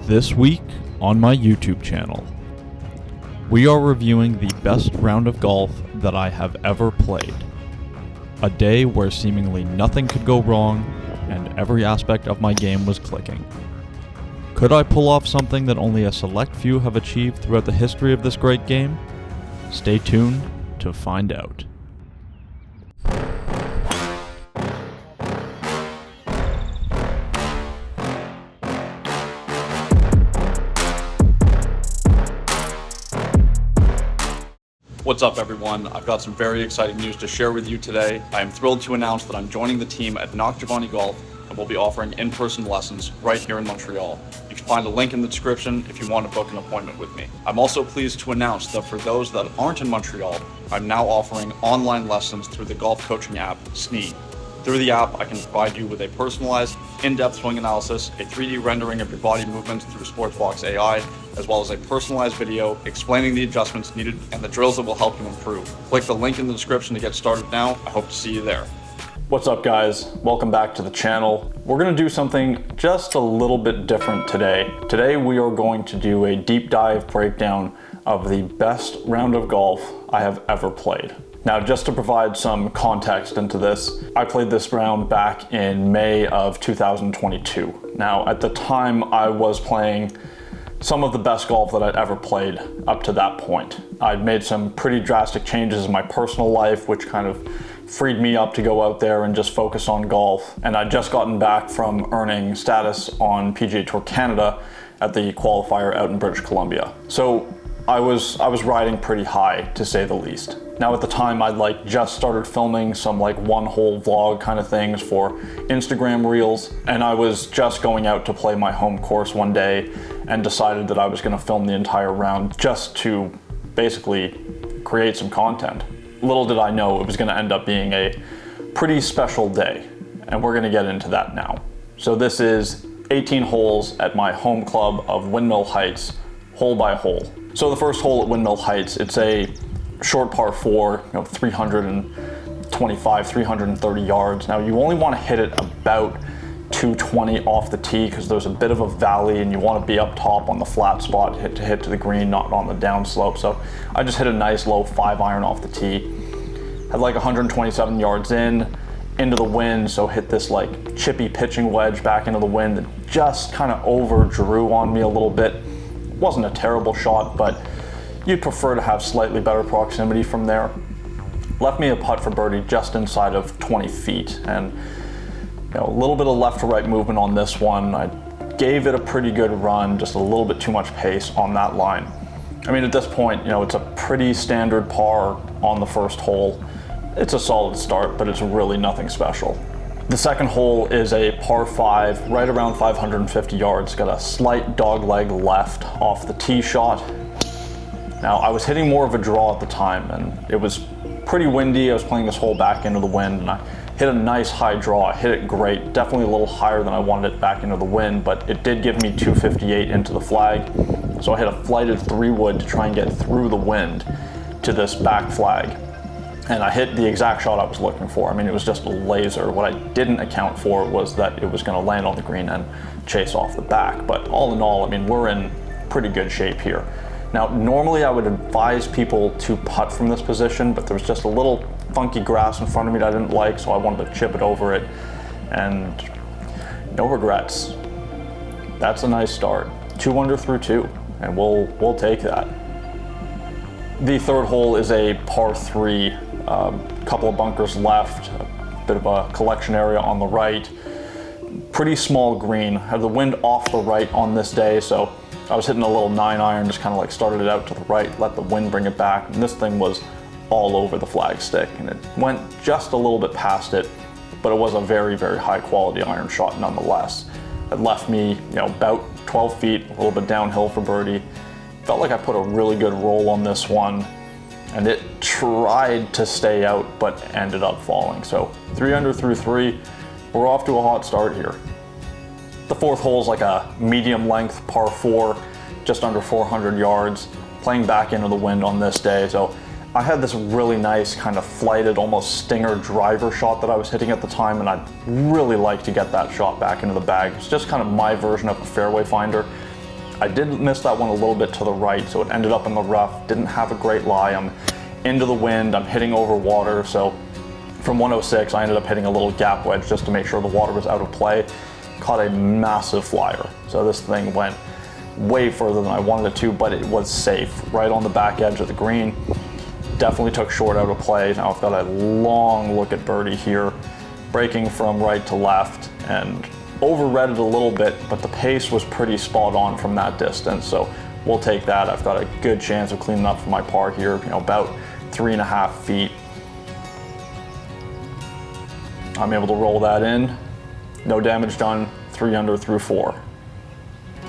This week on my YouTube channel, we are reviewing the best round of golf that I have ever played. A day where seemingly nothing could go wrong and every aspect of my game was clicking. Could I pull off something that only a select few have achieved throughout the history of this great game? Stay tuned to find out. What's up, everyone? I've got some very exciting news to share with you today. I am thrilled to announce that I'm joining the team at Knock Giovanni Golf and will be offering in-person lessons right here in Montreal. You can find a link in the description if you want to book an appointment with me. I'm also pleased to announce that for those that aren't in Montreal, I'm now offering online lessons through the golf coaching app, Snee. Through the app, I can provide you with a personalized, in-depth swing analysis, a 3D rendering of your body movements through Sportsbox AI, as well as a personalized video explaining the adjustments needed and the drills that will help you improve. Click the link in the description to get started now. I hope to see you there. What's up, guys? Welcome back to the channel. We're gonna do something just a little bit different today. Today we are going to do a deep dive breakdown of the best round of golf I have ever played. Now, just to provide some context into this, I played this round back in May of 2022. Now, at the time, I was playing some of the best golf that I'd ever played up to that point. I'd made some pretty drastic changes in my personal life, which kind of freed me up to go out there and just focus on golf. And I'd just gotten back from earning status on PGA Tour Canada at the qualifier out in British Columbia. So I was riding pretty high, to say the least. Now, at the time, I'd just started filming some one-hole vlog kind of things for Instagram Reels, and I was just going out to play my home course one day and decided that I was going to film the entire round just to basically create some content. Little did I know it was going to end up being a pretty special day, and we're going to get into that now. So this is 18 holes at my home club of Windmill Heights, hole by hole. So the first hole at Windmill Heights, it's a short par 4, 325, 330 yards. Now, you only want to hit it about 220 off the tee because there's a bit of a valley and you want to be up top on the flat spot to hit to the green, not on the downslope. So I just hit a nice low 5-iron off the tee. Had 127 yards into the wind, so hit this chippy pitching wedge back into the wind that just kind of over drew on me a little bit. Wasn't a terrible shot, but you'd prefer to have slightly better proximity from there. Left me a putt for birdie just inside of 20 feet, and a little bit of left to right movement on this one. I gave it a pretty good run, just a little bit too much pace on that line. I mean, at this point, it's a pretty standard par on the first hole. It's a solid start, but it's really nothing special. The second hole is a par 5, right around 550 yards. Got a slight dog leg left off the tee shot. Now, I was hitting more of a draw at the time, and it was pretty windy. I was playing this hole back into the wind, and I hit a nice high draw. I hit it great, definitely a little higher than I wanted it back into the wind, but it did give me 258 into the flag. So I hit a flighted 3-wood to try and get through the wind to this back flag. And I hit the exact shot I was looking for. I mean, it was just a laser. What I didn't account for was that it was going to land on the green and chase off the back. But all in all, I mean, we're in pretty good shape here. Now, normally I would advise people to putt from this position, but there was just a little funky grass in front of me that I didn't like, so I wanted to chip it over it, and no regrets. That's a nice start. 2 under through 2, and we'll take that. The third hole is a par 3, couple of bunkers left, a bit of a collection area on the right. Pretty small green. Had the wind off the right on this day, so I was hitting a little 9-iron, just kind of started it out to the right, let the wind bring it back, and this thing was all over the flagstick, and it went just a little bit past it, but it was a very, very high quality iron shot nonetheless. It left me, about 12 feet, a little bit downhill for birdie. Felt like I put a really good roll on this one, and it tried to stay out, but ended up falling. So 3 under through 3, we're off to a hot start here. The fourth hole is a medium length par 4, just under 400 yards, playing back into the wind on this day. So I had this really nice kind of flighted, almost stinger driver shot that I was hitting at the time, and I'd really like to get that shot back into the bag. It's just kind of my version of a fairway finder. I did miss that one a little bit to the right, so it ended up in the rough. Didn't have a great lie. I'm into the wind, I'm hitting over water, so from 106 I ended up hitting a little gap wedge just to make sure the water was out of play. Caught a massive flyer. So this thing went way further than I wanted it to, but it was safe, right on the back edge of the green. Definitely took short out of play. Now I've got a long look at birdie here, breaking from right to left, and over-read it a little bit, but the pace was pretty spot on from that distance, so we'll take that. I've got a good chance of cleaning up for my par here, about 3.5 feet. I'm able to roll that in. No damage done, 3 under through 4.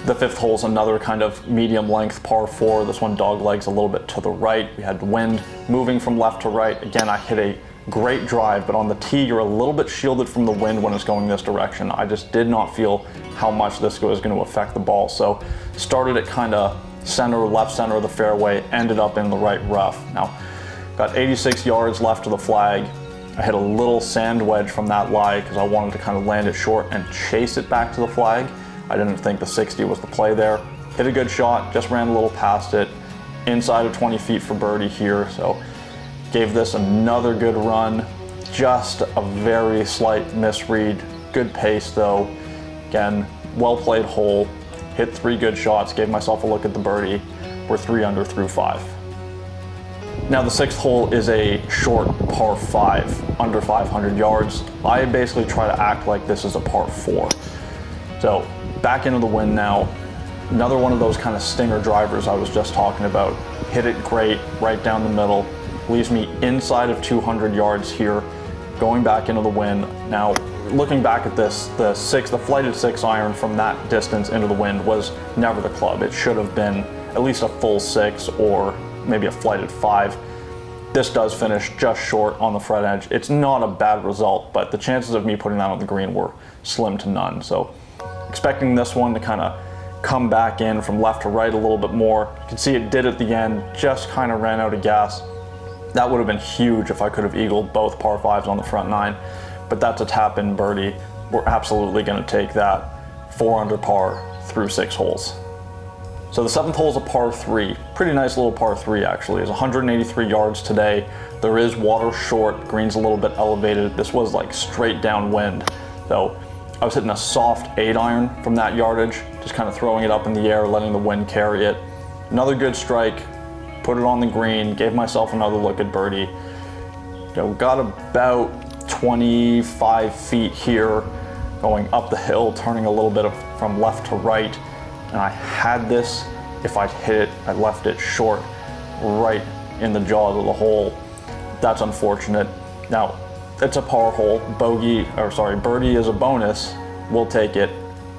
The fifth hole is another kind of medium length par 4. This one dog legs a little bit to the right. We had wind moving from left to right. Again, I hit a great drive, but on the tee, you're a little bit shielded from the wind when it's going this direction. I just did not feel how much this was going to affect the ball. So started at kind of left center of the fairway, ended up in the right rough. Now, got 86 yards left to the flag. I hit a little sand wedge from that lie because I wanted to kind of land it short and chase it back to the flag. I didn't think the 60 was the play there. Hit a good shot, just ran a little past it. Inside of 20 feet for birdie here, so gave this another good run. Just a very slight misread. Good pace though. Again, well played hole. Hit 3 good shots, gave myself a look at the birdie. We're 3 under through 5. Now the sixth hole is a short par 5, under 500 yards. I basically try to act like this is a par 4. So back into the wind now. Another one of those kind of stinger drivers I was just talking about. Hit it great, right down the middle. Leaves me inside of 200 yards here, going back into the wind. Now, looking back at this, the flighted 6 iron from that distance into the wind was never the club. It should have been at least a full 6 or maybe a flighted 5. This does finish just short on the front edge. It's not a bad result, but the chances of me putting that on the green were slim to none. So expecting this one to kind of come back in from left to right a little bit more. You can see it did at the end, just kind of ran out of gas. That would have been huge if I could have eagled both par 5s on the front 9, but that's a tap-in birdie. We're absolutely going to take that. 4 under par through 6 holes. So the 7th hole is a par 3. Pretty nice little par 3 actually. It's 183 yards today. There is water short, green's a little bit elevated. This was like straight downwind. So I was hitting a soft 8 iron from that yardage, just kind of throwing it up in the air, letting the wind carry it. Another good strike, put it on the green, gave myself another look at birdie. Got about 25 feet here, going up the hill, turning a little bit from left to right. And I had this, if I'd hit it, I left it short, right in the jaws of the hole. That's unfortunate. Now, it's a par hole, birdie is a bonus. We'll take it,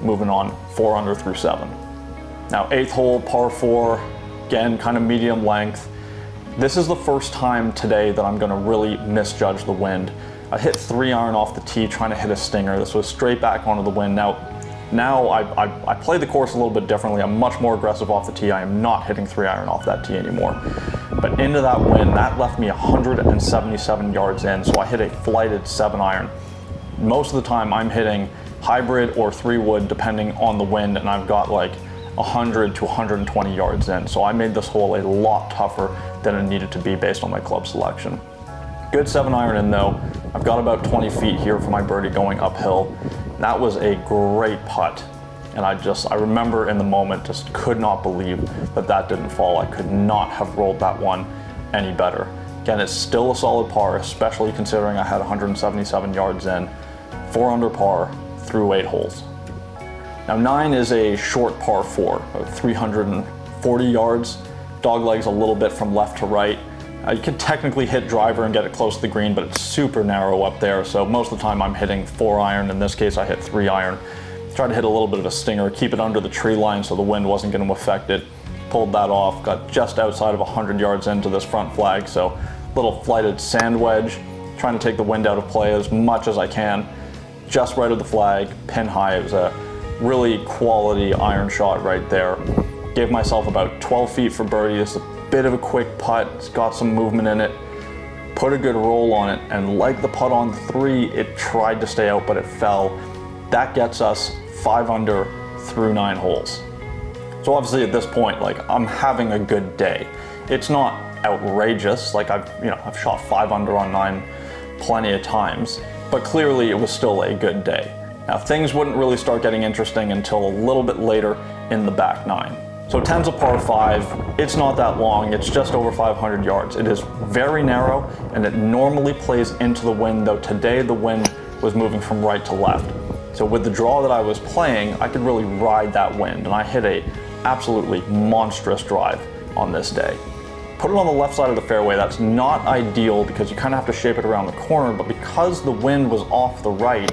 moving on, 4 under through 7. Now, 8th hole, par 4, again, kind of medium length. This is the first time today that I'm gonna really misjudge the wind. I hit 3 iron off the tee trying to hit a stinger. This was straight back onto the wind. Now I play the course a little bit differently. I'm much more aggressive off the tee. I am not hitting 3 iron off that tee anymore. But into that wind, that left me 177 yards in, so I hit a flighted 7 iron. Most of the time I'm hitting hybrid or 3-wood depending on the wind, and I've got like 100 to 120 yards in. So I made this hole a lot tougher than it needed to be based on my club selection. Good 7 iron in though. I've got about 20 feet here for my birdie going uphill. That was a great putt. And I remember in the moment, just could not believe that didn't fall. I could not have rolled that one any better. Again, it's still a solid par, especially considering I had 177 yards in. 4 under par through 8 holes. Now 9 is a short par 4, 340 yards. Dog legs a little bit from left to right. You can technically hit driver and get it close to the green, but it's super narrow up there. So most of the time I'm hitting 4 iron. In this case, I hit 3 iron. Tried to hit a little bit of a stinger, keep it under the tree line so the wind wasn't going to affect it. Pulled that off, got just outside of 100 yards into this front flag. So little flighted sand wedge, trying to take the wind out of play as much as I can. Just right of the flag, pin high. It was a really quality iron shot right there. Gave myself about 12 feet for birdie. It's a bit of a quick putt. It's got some movement in it. Put a good roll on it, and like the putt on 3, it tried to stay out, but it fell. That gets us 5 under through 9 holes. So obviously at this point, like, I'm having a good day. It's not outrageous, like I've shot 5 under on 9 plenty of times, but clearly it was still a good day. Now things wouldn't really start getting interesting until a little bit later in the back 9. So 10's a par 5, it's not that long, it's just over 500 yards. It is very narrow and it normally plays into the wind, though today the wind was moving from right to left. So with the draw that I was playing, I could really ride that wind, and I hit a absolutely monstrous drive on this day. Put it on the left side of the fairway. That's not ideal because you kind of have to shape it around the corner, but because the wind was off the right,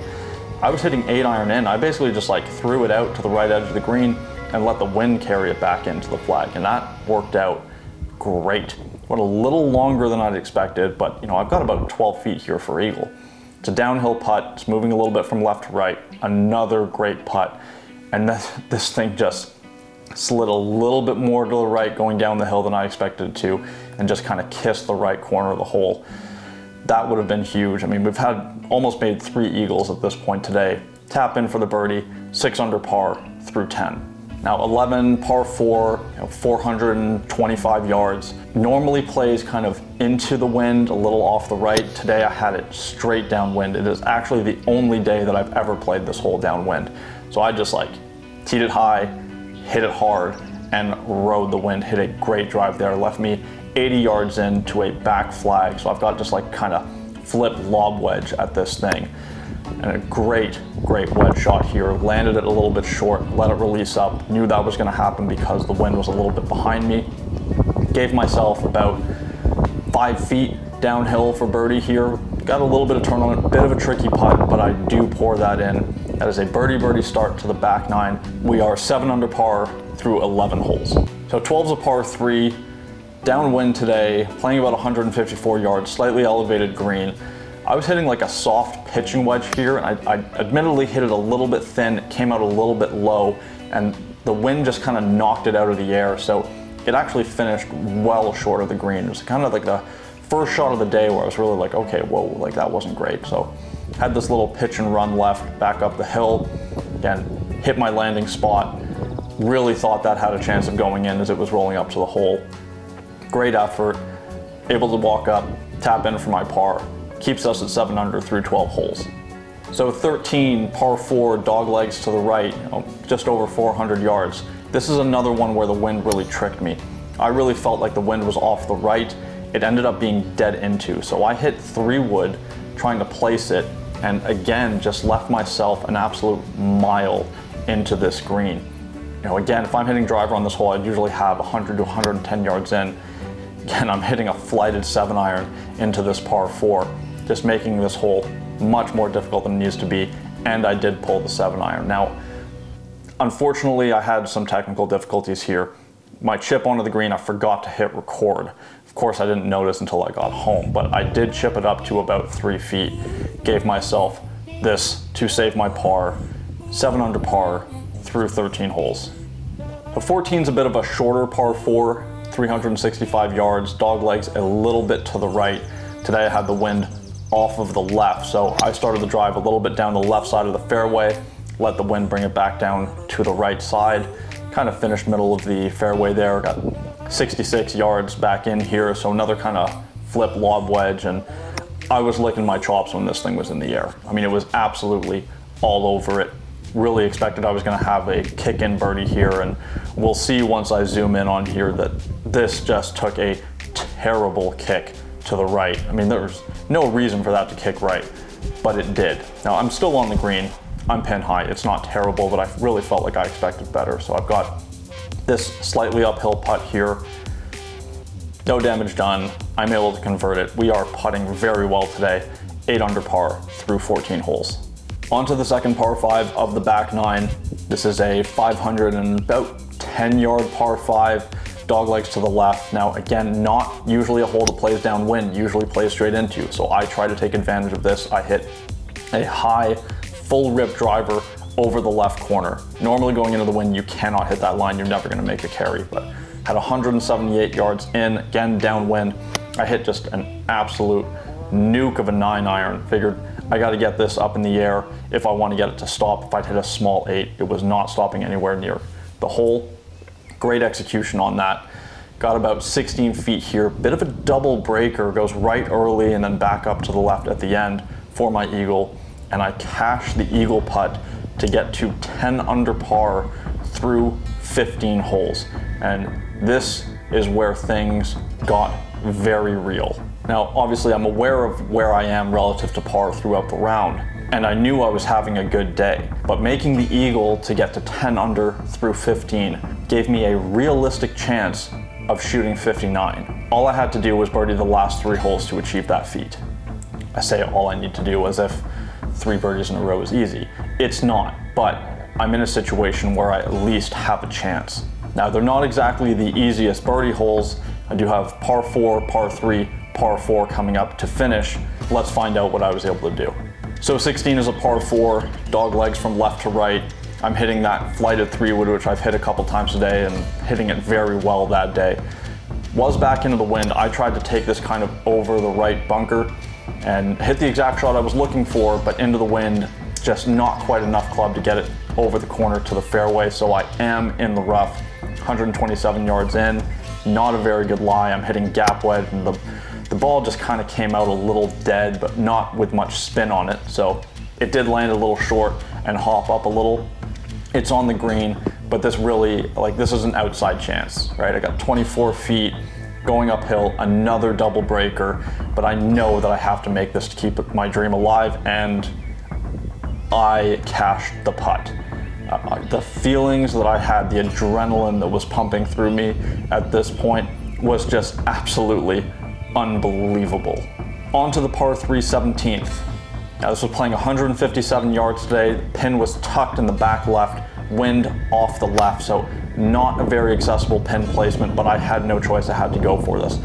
I was hitting 8-iron in. I basically just like threw it out to the right edge of the green and let the wind carry it back into the flag, and that worked out great. Went a little longer than I'd expected, but you know, I've got about 12 feet here for eagle. It's a downhill putt, it's moving a little bit from left to right, another great putt, and this thing just slid a little bit more to the right going down the hill than I expected it to, and just kind of kissed the right corner of the hole. That would have been huge. I mean, we've almost made 3 eagles at this point today. Tap in for the birdie, 6 under par through 10. Now 11, par 4, 425 yards. Normally plays kind of into the wind, a little off the right. Today I had it straight downwind. It is actually the only day that I've ever played this hole downwind. So I just like teed it high, hit it hard, and rode the wind. Hit a great drive there. Left me 80 yards into a back flag. So I've got just like kind of flip lob wedge at this thing. And a great wedge shot here. Landed it a little bit short, let it release up. Knew that was going to happen because the wind was a little bit behind me. Gave myself about 5 feet downhill for birdie here. Got a little bit of turn on it, bit of a tricky putt, but I do pour that in. That is a birdie start to the back 9. We are 7 under par through 11 holes. So 12's a par 3, downwind today, playing about 154 yards, slightly elevated green. I was hitting like a soft pitching wedge here, and I admittedly hit it a little bit thin, it came out a little bit low, and the wind just kind of knocked it out of the air, so it actually finished well short of the green. It was kind of like the first shot of the day where I was really like, okay, whoa, like that wasn't great. So had this little pitch and run left, back up the hill, again, hit my landing spot, really thought that had a chance of going in as it was rolling up to the hole. Great effort, able to walk up, tap in for my par. Keeps us at 7 under through 12 holes. So 13, par 4, dog legs to the right, just over 400 yards. This is another one where the wind really tricked me. I really felt like the wind was off the right. It ended up being dead into. So I hit 3 wood trying to place it, and again, just left myself an absolute mile into this green. You know, again, if I'm hitting driver on this hole, I'd usually have 100 to 110 yards in. Again, I'm hitting a flighted 7-iron into this par 4. Just making this hole much more difficult than it needs to be, and I did pull the 7-iron. Now, unfortunately, I had some technical difficulties here. My chip onto the green, I forgot to hit record. Of course, I didn't notice until I got home, but I did chip it up to about 3 feet. Gave myself this to save my par, 7 under par through 13 holes. The 14's a bit of a shorter par 4, 365 yards, dog legs a little bit to the right. Today I had the wind off of the left, so I started the drive a little bit down the left side of the fairway, let the wind bring it back down to the right side, kind of finished middle of the fairway there, got 66 yards back in here, so another kind of flip lob wedge, and I was licking my chops when this thing was in the air. I mean, it was absolutely all over it. Really expected I was going to have a kick-in birdie here, and we'll see once I zoom in on here that this just took a terrible kick to the right. I mean, there's no reason for that to kick right, but it did. Now, I'm still on the green. I'm pin high. It's not terrible, but I really felt like I expected better. So I've got this slightly uphill putt here. No damage done. I'm able to convert it. We are putting very well today. 8 under par through 14 holes. On to the second par 5 of the back 9. This is a 510 yard par 5. Dog legs to the left. Now again, not usually a hole that plays downwind, usually plays straight into. So I try to take advantage of this. I hit a high, full rip driver over the left corner. Normally going into the wind, you cannot hit that line. You're never gonna make a carry, but had 178 yards in, again downwind. I hit just an absolute nuke of a 9-iron. Figured I gotta get this up in the air if I want to get it to stop. If I'd hit a small 8, it was not stopping anywhere near the hole. great execution on that. Got about 16 feet here, bit of a double breaker, goes right early and then back up to the left at the end for my eagle. And I cash the eagle putt to get to 10 under par through 15 holes. And this is where things got very real. Now, obviously I'm aware of where I am relative to par throughout the round, and I knew I was having a good day, but making the eagle to get to 10 under through 15 gave me a realistic chance of shooting 59. All I had to do was birdie the last 3 holes to achieve that feat. I say all I need to do as if 3 birdies in a row is easy. It's not, but I'm in a situation where I at least have a chance. Now, they're not exactly the easiest birdie holes. I do have par 4, par 3, par 4 coming up to finish. Let's find out what I was able to do. So 16 is a par 4, dog legs from left to right. I'm hitting that flighted 3-wood, which I've hit a couple times today, and hitting it very well that day. Was back into the wind. I tried to take this kind of over the right bunker and hit the exact shot I was looking for, but into the wind, just not quite enough club to get it over the corner to the fairway. So I am in the rough, 127 yards in. Not a very good lie. I'm hitting gap wedge, and the ball just kind of came out a little dead, but not with much spin on it. So it did land a little short and hop up a little. It's on the green, but this really, this is an outside chance, right? I got 24 feet going uphill, another double breaker, but I know that I have to make this to keep my dream alive, and I cashed the putt. The feelings that I had, the adrenaline that was pumping through me at this point was just absolutely unbelievable. On to the par 3 17th. Now, this was playing 157 yards today. The pin was tucked in the back left, wind off the left, so not a very accessible pin placement, but I had no choice. I had to go for this.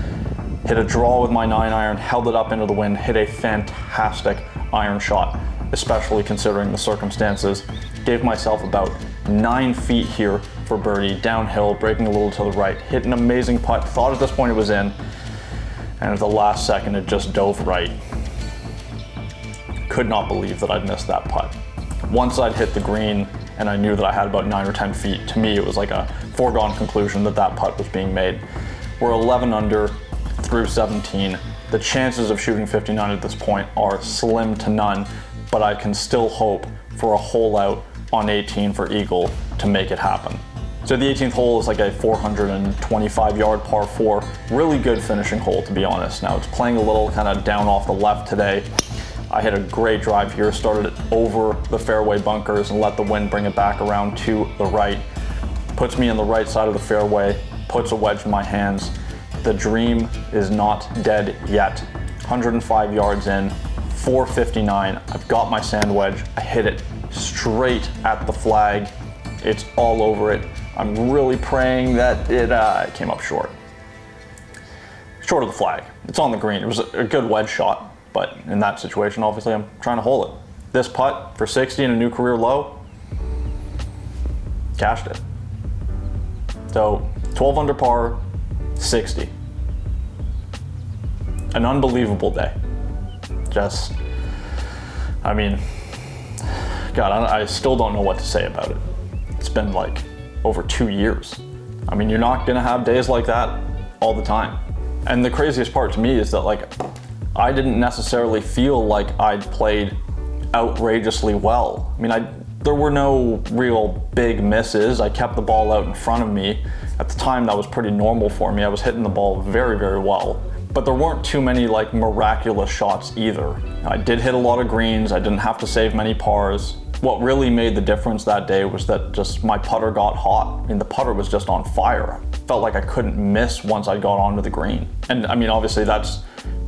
Hit a draw with my 9-iron, held it up into the wind, hit a fantastic iron shot, especially considering the circumstances. Gave myself about 9 feet here for birdie, downhill, breaking a little to the right, hit an amazing putt, thought at this point it was in, and at the last second it just dove right. Could not believe that I'd missed that putt. Once I'd hit the green and I knew that I had about 9 or 10 feet, to me it was like a foregone conclusion that that putt was being made. We're 11 under through 17. The chances of shooting 59 at this point are slim to none, but I can still hope for a hole out on 18 for eagle to make it happen. So the 18th hole is like a 425 yard par 4, really good finishing hole, to be honest. Now it's playing a little kind of down off the left today. I hit a great drive here, started it over the fairway bunkers and let the wind bring it back around to the right. Puts me on the right side of the fairway, puts a wedge in my hands. The dream is not dead yet. 105 yards in, 459. I've got my sand wedge. I hit it straight at the flag. It's all over it. I'm really praying that it came up short. Short of the flag. It's on the green. It was a good wedge shot, but in that situation, obviously, I'm trying to hole it. This putt for 60 and a new career low, cashed it. So 12 under par, 60. An unbelievable day. Just, I mean, God, I still don't know what to say about it. It's been like over 2 years. I mean, you're not gonna have days like that all the time. And the craziest part to me is that I didn't necessarily feel like I'd played outrageously well. I mean, there were no real big misses. I kept the ball out in front of me. At the time, that was pretty normal for me. I was hitting the ball very, very well. But there weren't too many miraculous shots either. I did hit a lot of greens. I didn't have to save many pars. What really made the difference that day was that just my putter got hot. I mean, the putter was just on fire. Felt like I couldn't miss once I got onto the green. And I mean, obviously that's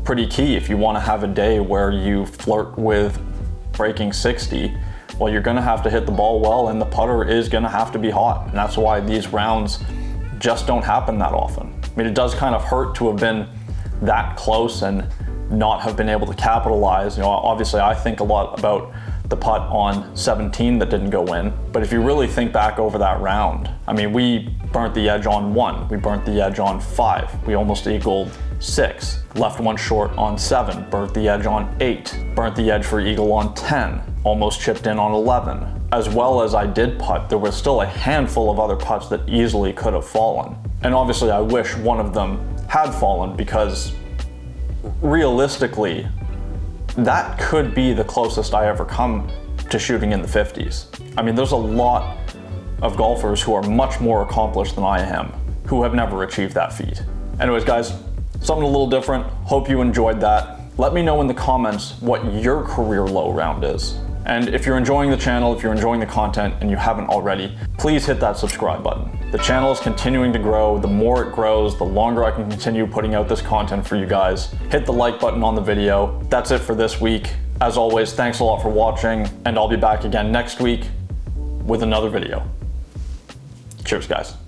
pretty key if you want to have a day where you flirt with breaking 60. Well, you're gonna have to hit the ball well, and the putter is gonna have to be hot. And that's why these rounds just don't happen that often. I mean, it does kind of hurt to have been that close and not have been able to capitalize. You know, obviously I think a lot about the putt on 17 that didn't go in. But if you really think back over that round, I mean, we burnt the edge on 1, we burnt the edge on 5, we almost eagled 6, left one short on 7, burnt the edge on 8, burnt the edge for eagle on 10, almost chipped in on 11. As well as I did putt, there was still a handful of other putts that easily could have fallen. And obviously I wish one of them had fallen, because realistically, that could be the closest I ever come to shooting in the 50s. I mean, there's a lot of golfers who are much more accomplished than I am who have never achieved that feat. Anyways, guys, something a little different. Hope you enjoyed that. Let me know in the comments what your career low round is. And if you're enjoying the channel, if you're enjoying the content and you haven't already, please hit that subscribe button. The channel is continuing to grow. The more it grows, the longer I can continue putting out this content for you guys. Hit the like button on the video. That's it for this week. As always, thanks a lot for watching, and I'll be back again next week with another video. Cheers, guys.